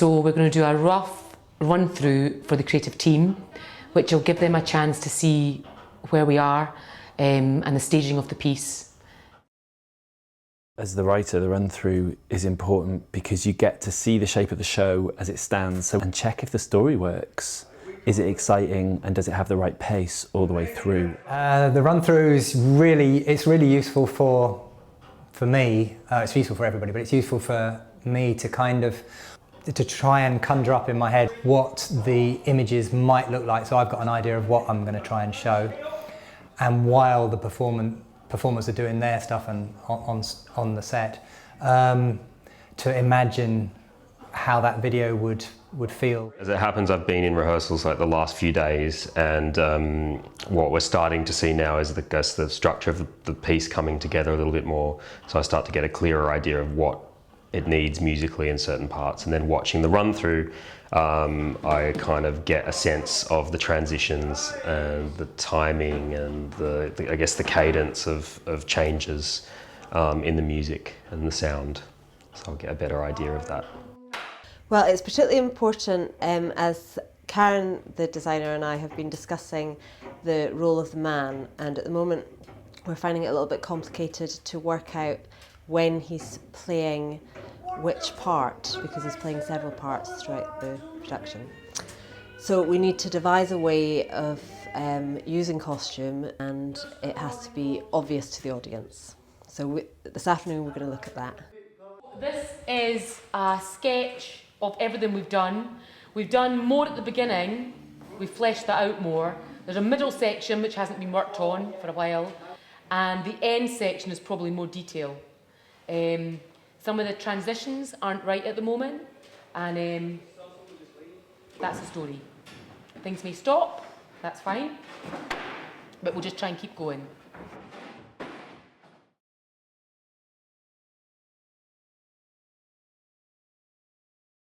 So we're going to do a rough run through for the creative team, which will give them a chance to see where we are and the staging of the piece. As the writer, the run-through is important because you get to see the shape of the show as it stands and check if the story works. Is it exciting and does it have the right pace all the way through? The run-through is really useful for me. It's useful for everybody, but it's useful for me to to try and conjure up in my head what the images might look like. So I've got an idea of what I'm going to try and show. And while the performers are doing their stuff and on the set, to imagine how that video would feel. As it happens, I've been in rehearsals like the last few days, and what we're starting to see now is the structure of the piece coming together a little bit more. So I start to get a clearer idea of what it needs musically in certain parts, and then watching the run through, I kind of get a sense of the transitions and the timing and I guess the cadence of changes in the music and the sound. So I'll get a better idea of that. Well, it's particularly important as Karen, the designer, and I have been discussing the role of the man, and at the moment we're finding it a little bit complicated to work out when he's playing which part, because he's playing several parts throughout the production. So we need to devise a way of using costume, and it has to be obvious to the audience. So this afternoon we're going to look at that. This is a sketch of everything we've done. We've done more at the beginning, we've fleshed that out more. There's a middle section which hasn't been worked on for a while, and the end section is probably more detail. Some of the transitions aren't right at the moment, and that's the story. Things may stop, that's fine, but we'll just try and keep going.